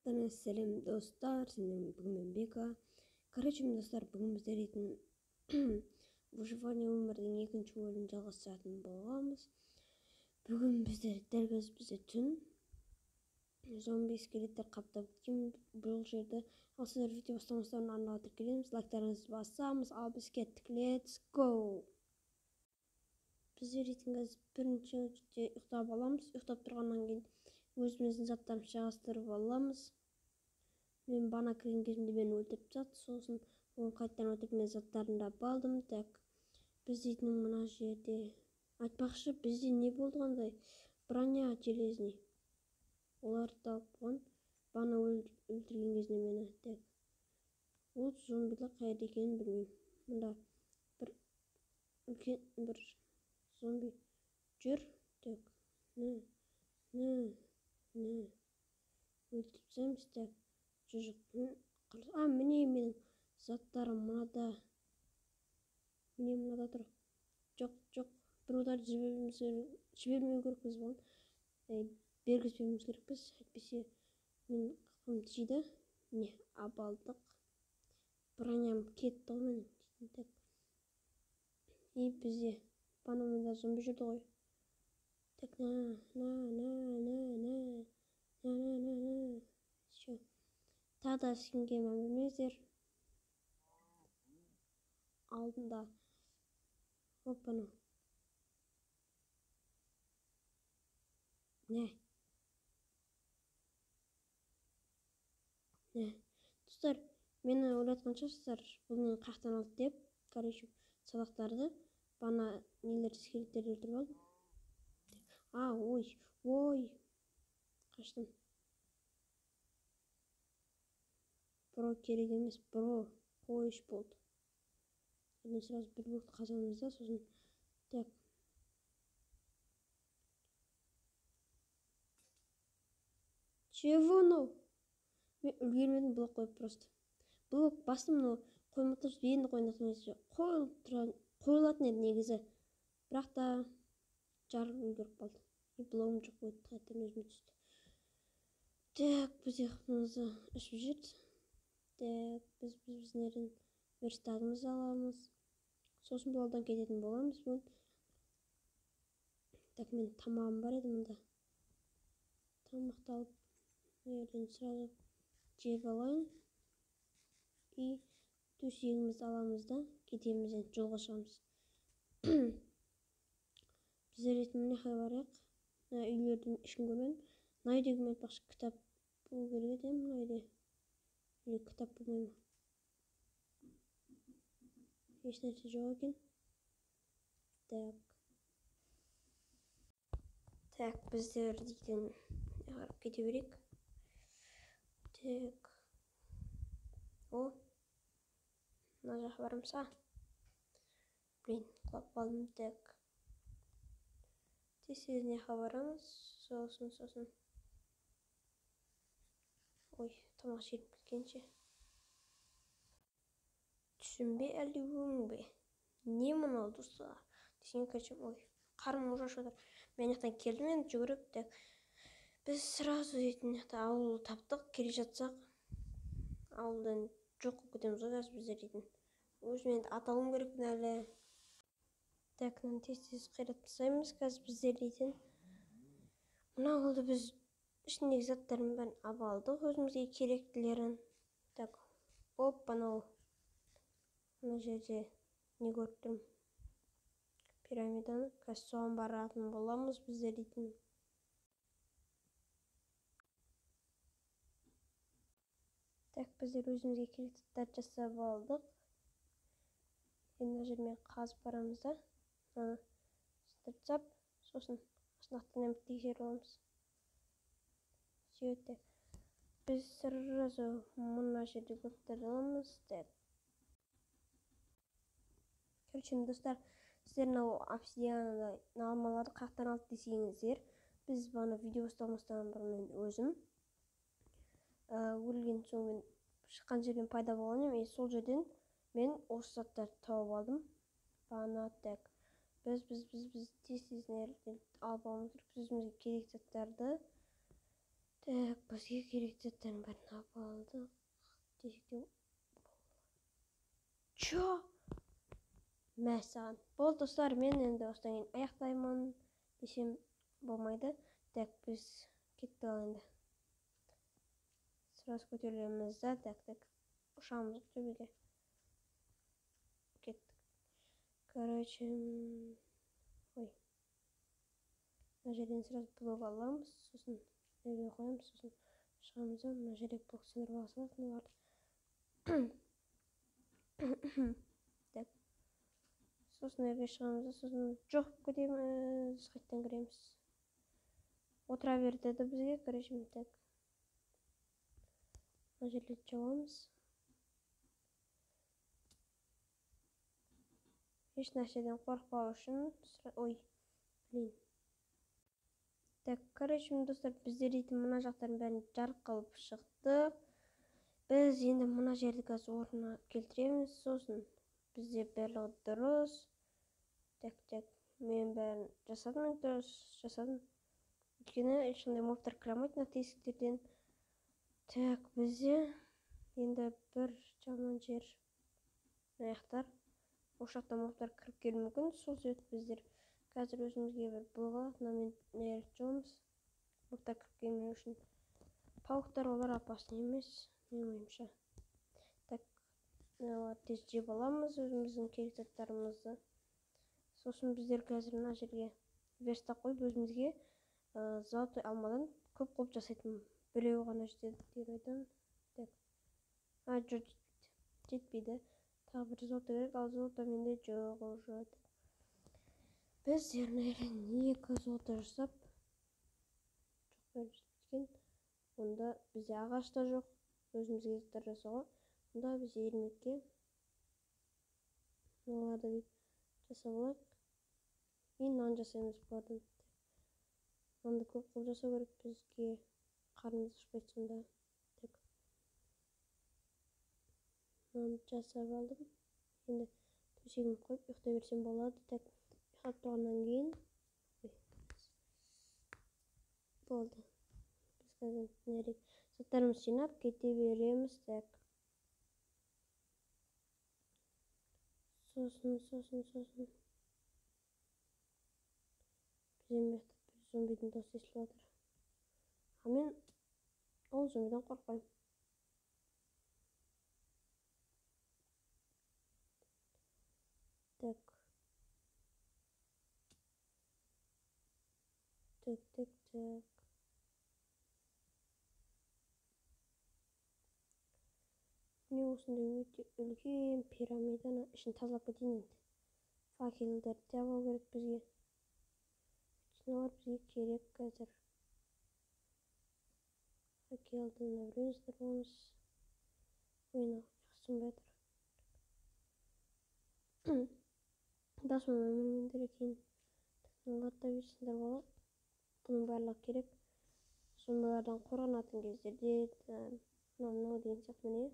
Сәлем достар, бүгін мен Бека. Короче, достар, бүгін біз дейтін выживание өмірдің екінші бөлімін жалғастыратын боламыз. Бүгін бізде дәл қазір бізде түн. Зомби скелеттер қаптап кеткен бұл жерді. Ал сіздер видео бастамастан арнаға тіркелеміз. Лайктарыңызды басамыз, ал біз кеттік. Let's go! Біздер дейтін қазір бірінші ұйықтап аламыз. Ұйықтап тұрғаннан кейін өзіміздің заттарымызды жайғастырып аламыз. Мен бана кірген кезімде мені өлтіріп тастады, сосын оны қайтадан өлтіріп мен заттарымды алдым. Так, біз дейтін мына жерде айтпақшы, бізде не болды қандай? Броня железный. Оларды алып қойған. Бана өлтірген кезінде мені. Так, ол зомбилер қайда екенін білмеймін. Мұнда бір үлкен бір зомби жүр. Так, өлтіріп тастаймыз. Так, міне менің заттарым мынада. Міне мынада тұр. Жоқ, бір удар жібермеу керекпіз болған. Бергізбеуіміз керекпіз. Әйтпесе мен қақымды жейді. Міне абалдық. Броням кетті ғой менің. Так. И бізде банамында зомби жүрді ғой. Так, Все. Тағы да ешкімге мән бермеңіздер. Алдында. Опана. Не. Достар, мені ойлатқан шығарсыздар, бұл менің қаяқтан алды деп. Короче, садақтарды, бана нелерді скелеттерді өлтіріп алдым. Ой. Қаштым. Бро керек емес, бро. Қойыш болды. Мен сразу бір блокты қазамыз да, сосын. Так. Чего ну? Мен үлгермедім, блок қойып просто. Блок бастым, но қоймай тұрып енді қойылатын еді негізі. Бірақ та жарып үлгеріп қалды. Блогым жоқ қойды, қайтадан өзіме түсті. Так, біз ұйықтымызды ішіп жүрді. Так, біз нерін верстагымызды аламыз. Сосын бұлардан кететін боламыз. Так, мен тамағым бар еді мұнда. Тамақты алып, ерден сразу жеп алайын. И төсегімізді аламыз да, кетеміз, жолға шығамыз. Біздер етін міне қай барайық. Үйлерден ешкім көрмедім. Мына үйдегі мен айтпақшы кітап болу керек еді, мына үйде. Кітап болмай ма? Еш нәрсе жоқ екен. Так, біздер дейтін қарап кете берейік. Так. Мына жаққа барамыз. Блин, құлап қалдым. Так. Тесігіне барамыз. Сосын. Ой, тамақ жеп кеткенше. Түсінбе әлде өң бе? Не мұнал достар? Десең көшім, қарым ұжаш отыр. Мен жақтан келдім, енді жүгіріп. Так. Біз сразу дейтін ауыл таптық, келе жатсақ. Ауылдан жоқ көтеміз ғой, біздер дейтін. Өзімен аталым керекпін әлі. Так, тез қайрат тастаймыз, қазір біздер дейтін. Мына ауылды біз ішіндегі заттарын бәрін абалдық, өзімізге керектілерін. Так, анау. Мына жерде не көріп тұрмын? Пирамиданы, қазір соған баратын боламыз, біздер дейтін. Так, біздер өзімізге керекті заттарды жасап алдық. Енді жермен қазып барамыз да. Сіздіртсап, сосын астынақтан әміп тексеріп аламыз. Сөйті. Біз сразу мұна жерде көптерді аламыз. Короче, достар, сіздер обсидианада налмаларды қақтан алды десеңіздер, біз бана видео ұстамастан бұрын өзім өлген соң мен шыққан жерден пайда болған ем. Сол жерден мен осы заттарды тауып алдым. Бана, так. Біз тез нерден алып аламыз керек. Өзімізге керек заттарды. Так, бізге керекті заттардың бәрін алып алдық. Десек Чо? Мә саған. Болды достар, мен енді осыдан кейін аяқтаймын десем болмайды. Так, біз кеттік ал енді. Сразу көтерілеміз да, так. Ұшамыз төбеге. Кеттік. Короче, ой. Мына жерден сразу блок аламыз, сосын жерге қоямыз, сосын шығамыз да, мына жерге блок сындырып ала саласың бар. Так. Сосын жерге шығамыз да, сосын жоқ кетеміз, қайттан кіреміз. Отыра бер деді бізге, короче, так. Мына жерге жауамыз. Еш нәрседен қорықпау үшін, ой, блин. Так, короче, достар, біздер дейтін мына жақтарын бәрін жарық қылып шықты. Біз енді мына жерді қазір орнына келтіреміз, сосын бізде барлығы дұрыс. Так, мен бәрін жасадым, дұрыс жасадым. Өйткені ешқандай мобтар кіре алмайды мына тесіктерден. Так, бізде енді бір жаман жер аяқтар. Осы жақта мобтар кіріп келуі мүмкін, сол себепті біздер қазір өзімізге бір блок нәлер жауымыз. Мобтар кіріп келмеу үшін. Пауықтар олар опасны емес, менің ойымша. Так, тез жеп аламыз өзіміздің керек заттарымызды. Сосын біздер қазір мына жерге верстак қойып өзімізге золотой алмадан көп қылып жасайтын. Біреу ғана жетеді деп айтамын. Так. Жоқ, жетпейді. Тағы бір золото керек, ал золото менде жоқ уже. Біз наверное, 2 золото жасап, жоқ жеткен. Онда бізде ағаш та жоқ, өзімізге заттар жасауға. Онда біз ермекке оларды жасап алайық. И нан жасаймыз бұлардан. Нанды көп қылып жасау керек, бізге қарнымыз ашпайды сонда. Так. Нан жасап алдым. Енді төсегімді қойып ұйықтай берсем болады. Так. Ұйықтап тұрғаннан кейін болды. Біз қазір заттарымызды жинап кете береміз. Так. Сосын. Бізден бір зомбидің даусы естіліп жатыр. А мен ол зомбидан қорқпаймын. Так. Міне осындай өте үлкен пирамиданы ішін тазалап кетейін енді. Факелдерді де алу керек бізге. Олар бізге керек қазір. Факелді біреуіміз тұрмыз. Ойна, жақсын бәдір. Дасым өмірмендер екен. Олар да берсіңдер бала. Бұның барлығы керек. Зомбилардан қорғанатын кездерде мынау деген сияқты міне.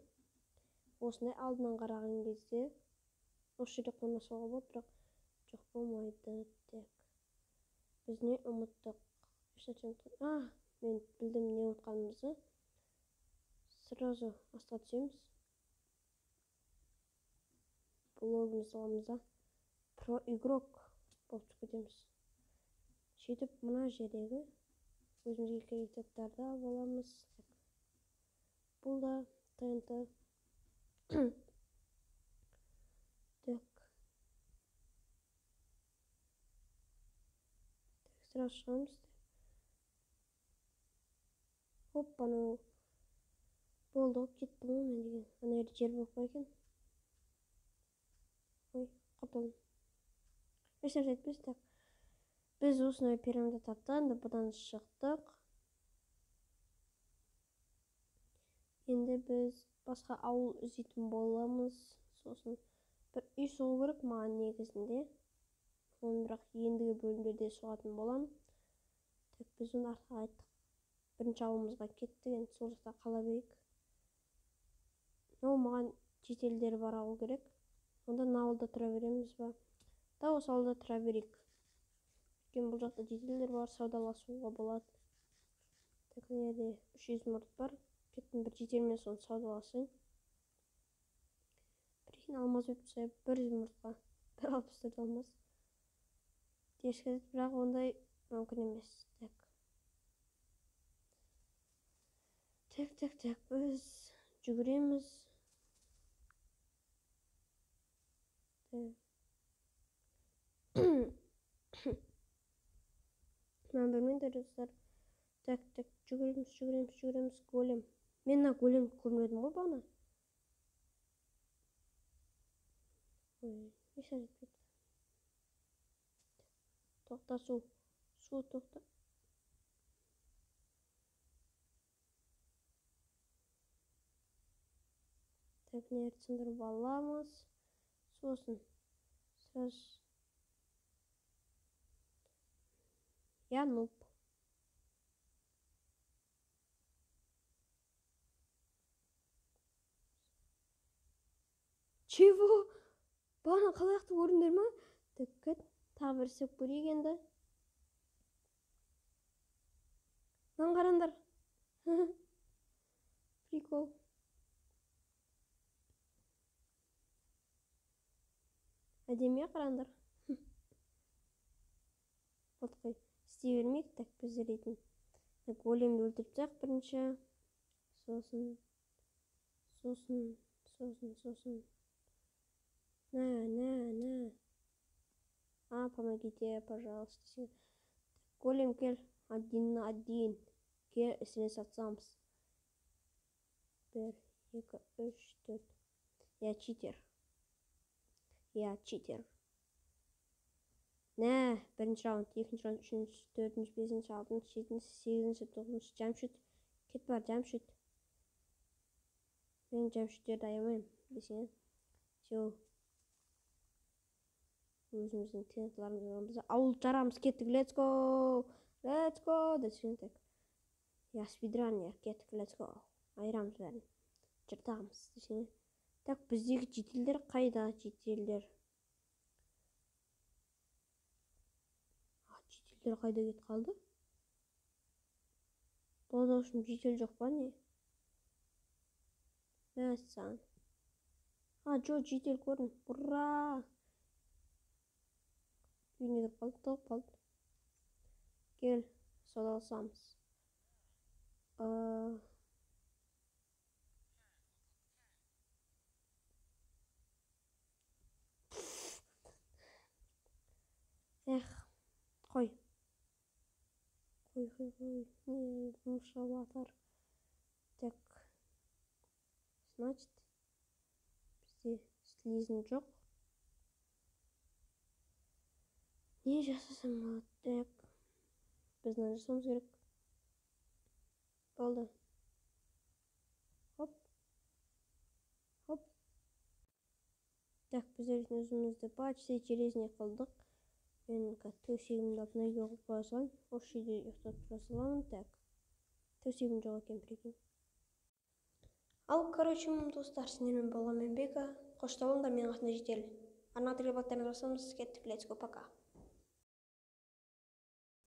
Осындай алдынан қараған кезде осы жерде қонасуға болады, бірақ жоқ болмайды. Так. Біз не ұмыттық? Мен білдім не ұмытқанымызды. Сразу астқа түсеміз. Блогымызды аламыз да. Про игрок болып кетеміз. Сөйтіп мына жердегі өзімізге керек заттарды алып аламыз. Бұл да ТНТ. Так. Сразу шығамыз. Оппаны. Болды, кеттім ғой мен деген. Ана жерде жер болып па екен? Ой, құртылдым. Ешнәрсе етпес. Так. Біз осындай пирамида таптық, енді бұдан шықтық. Енді біз басқа ауыл іздейтін боламыз. Сосын бір үй соғу керек маған негізінде. Оны бірақ ендігі бөлімдерде соғатын болам. Так, біз оны артқа айттық. Бірінші ауылымызға кеттік, енді сол жақта қала берейік. Маған жетелдері бар ауыл керек. Онда ауылда тұра береміз ба? Да, осы ауылда тұра берейік. Өйткені бұл жақта жетелдер бар, саудаласуға болады. Мынаде 300 мұрт бар. Кеттім бір жетермен соны саудып алсаң. Прикинь, алмаз өтіп тұрса 100 мұртқа 164 алмаз. Дешкізет, бірақ ондай мүмкін емес. Так, біз жүгіреміз. Мен білмейді достар. Так, жүгіреміз, голем. Мен мына голем көрмедім ғой бағана. Еш жетпеді. Тоқта, су тоқта. Так, не сындырып аламыз. Сосын сразу. Я нуб. Чего? Бағана қалаяқты көрдіңдер ма? Так, тағы бір сеп көрейік енді. Маған қараңдар. Прикол. Әдемі қараңдар. Вот қой. Істей бермейік, так біз рейтін. Големді өлтіріп тақ бірінші. Сосын. На. Помогите, пожалуйста. Голем кел. 1 на 1. Кел, ісіне сатсамыз. 1, 2, 3, 4. Я читер. Нә, бірінші раунд, екінші раунд, үшінші, төртінші, бесінші, алтыншы, жетінші, сегізінші, тоғызыншы, Жамшит. Кет бар, Жамшит. Мен Жамшиттерді аямайым, десең. Все. Өзіміздің тентларымызды ауыл жарамыз, кеттік, let's go, десең, так. Я спидранер, кеттік, let's go. Айырамыз бәрін. Жыртағымыз, десең. Так, біздегі жетелдер қайда, жетелдер қайда кет қалды? Болда үшін жетел жоқ па не? Мәссаған. Жо, жетел көрдім. Ура! Үйіне кіріп қалды, топ қалды. Кел, сода алсамыз. Қой. Не, жұмшалатар. Так. Значит, бізде слизін жоқ. Не жасасам болады? Так. Біз мына жасамыз керек. Болды. Хоп. Так, біз өзімізді почти черезіне қылдық. Мен төсегімді алып неге қойып қоя салайын. Осы жерде ұйықтап тұра саламын. Так. Төсегім жоқ екен, прикинь. Ал, короче, достар, сіздермен болған мен Бека. Қош болыңдар, менің атымда жетел. Арнатырға баттарына жасамыз, кеттік, let's go, пока.